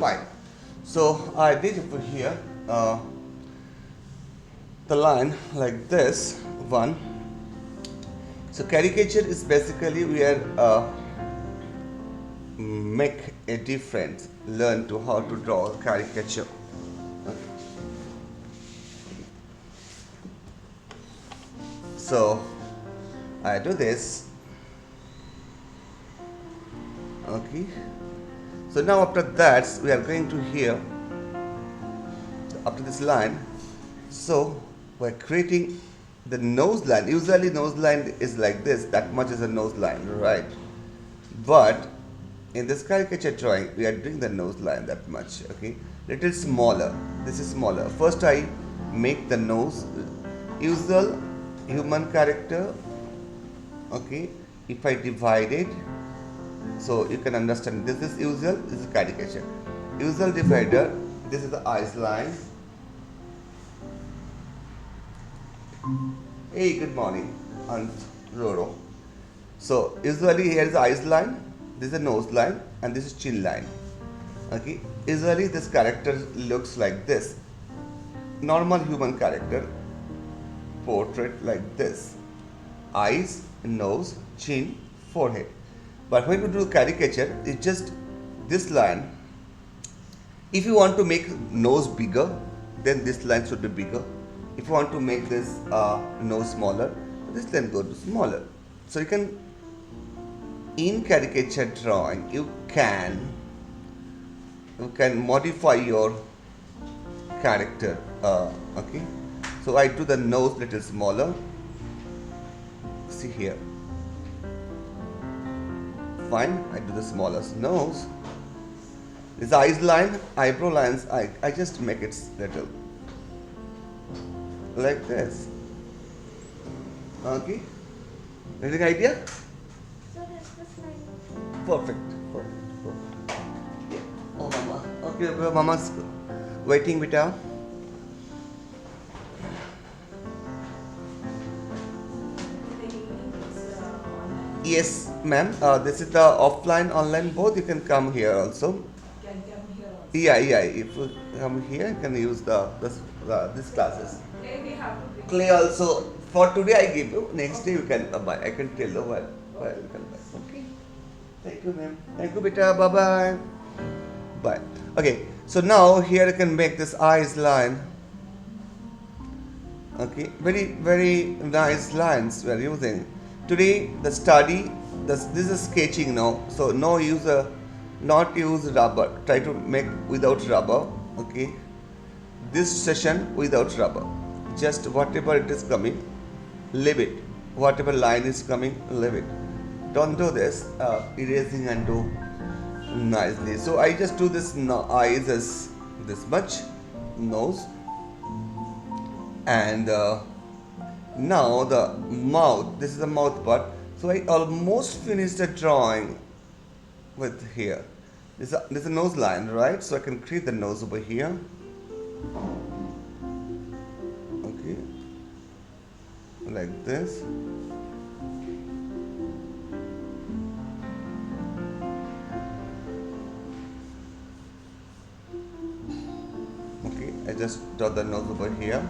fine. So I did over here the line like this one. So caricature is basically where make a difference, learn to how to draw a caricature. So I do this. Okay. So now after that we are going to here after this line. So we're creating the nose line. Usually nose line is like this, that much is a nose line, right? But in this caricature drawing we are doing the nose line that much, okay? Little smaller. This is smaller. First I make the nose usual human character, okay? If I divide it, so you can understand this is usual, this is caricature. Usual divider, this is the eyes line. Hey, good morning, Aunt Roro. So usually here is the eyes line, this is a nose line, and this is chin line. Okay, usually this character looks like this. Normal human character portrait like this: eyes, nose, chin, forehead. But when you do caricature, it's just this line. If you want to make nose bigger, then this line should be bigger. If you want to make this nose smaller, this line go to smaller. So you can, in caricature drawing, you can modify your character. Okay. So I do the nose little smaller. See here. Fine. I do the smallest nose. This eyes line, eyebrow lines, I just make it little like this. Okay. Any idea? So that's the line. Perfect. Perfect. Yeah. Oh, mama. Okay, well, mama's waiting, beta. Yes, ma'am. This is the offline, online, both. You can come here also. Can come here also. Yeah. If you come here, you can use this classes. Clay we have to bring. Clay also. For today, I give you. Next day, you can buy. I can tell you while you can buy. Okay. Thank you, ma'am. Thank you, beta. Bye bye. Bye. Okay. So now here you can make this eyes line. Okay. Very nice lines we are using. Today the study, this is sketching now, so no use not use rubber. Try to make without rubber. Okay, this session without rubber. Just whatever it is coming, leave it. Whatever line is coming, leave it. Don't do this erasing and do nicely. So I just do this eyes as this much, nose, and now the mouth, this is the mouth part. So I almost finished the drawing with here. This is a nose line, right? So I can create the nose over here. Okay, like this. Okay, I just draw the nose over here.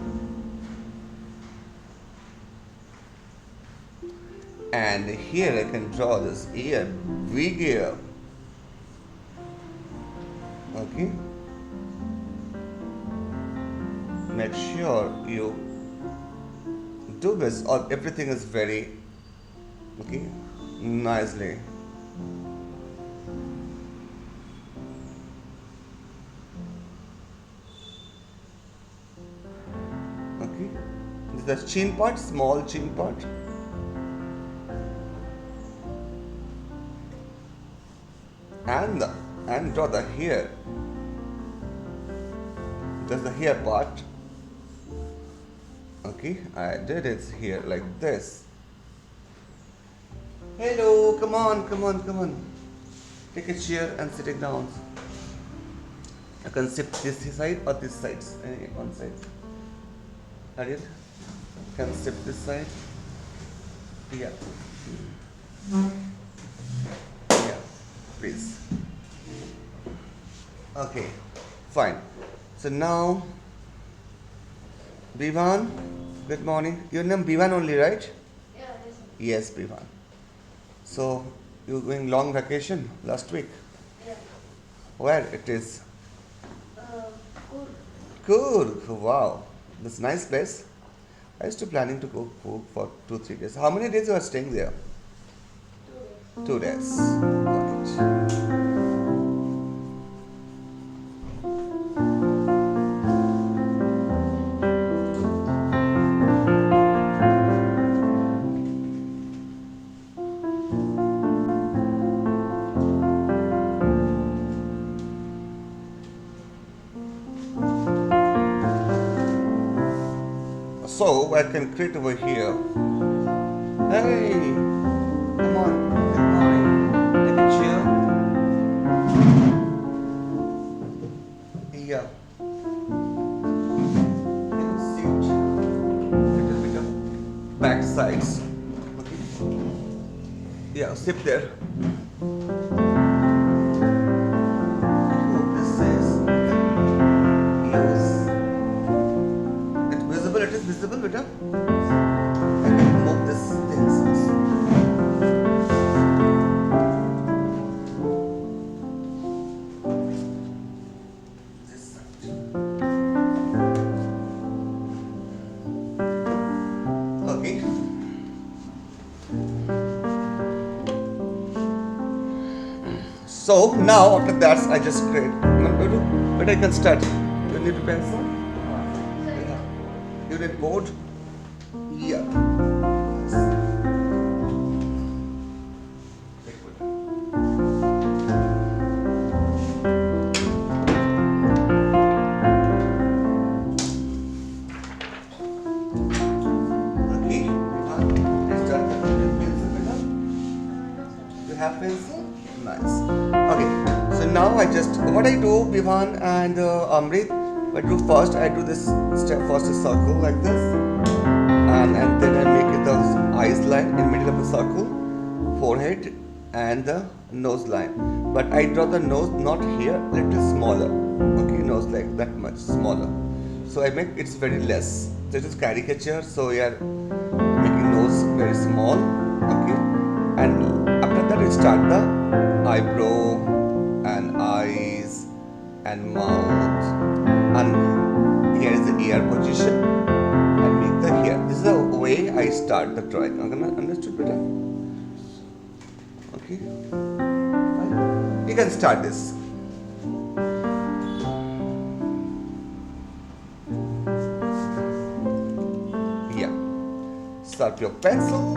And here I can draw this ear, big ear. Okay. Make sure you do this, or everything is very okay, nicely. Okay. This is the chin part, small chin part. And draw the hair. Just the hair part. Okay, I did it here like this. Hello, come on. Take a chair and sit it down. You can sit this side or this side. Any one side. Ariel, can sit this side. Yeah. Yeah, please. Okay, fine. So now, Bivan, good morning. Your name Bivan only, right? Yeah, this one. Yes, Bivan. So you going long vacation last week? Yeah. Where it is? Good. Cool. Wow, that's nice place. I used to planning to go cook for 2-3 days. How many days you are staying there? 2 days. 2 days. Right. So I can create over here. Hey, come on, good morning. Take a chair. Here. You can sit. Little bit of back sides. Okay. Yeah, sit there. Oh, this is use. It's visible. It is visible, beta. I can move this things. This side. Okay. So now after that I just create. But I can start. You need a pencil? You need board? Yeah. Okay. Let's start the pencil, beta. No, sir. You have pencil? Nice. Okay. So now I just what I do, Bivan and Amrit. What I do first, I do this step first a circle like this, and then I make it the eyes line in middle of the circle, forehead, and the nose line. But I draw the nose not here, little smaller. Okay, nose like that much smaller. So I make it's very less. So it is caricature. So we are making nose very small. Okay, and after that we start the eyebrow and eyes and mouth, and here is the ear position and make the hair. This is the way I start the drawing. Understood, better? Okay. Fine. You can start this. Yeah. Start your pencil.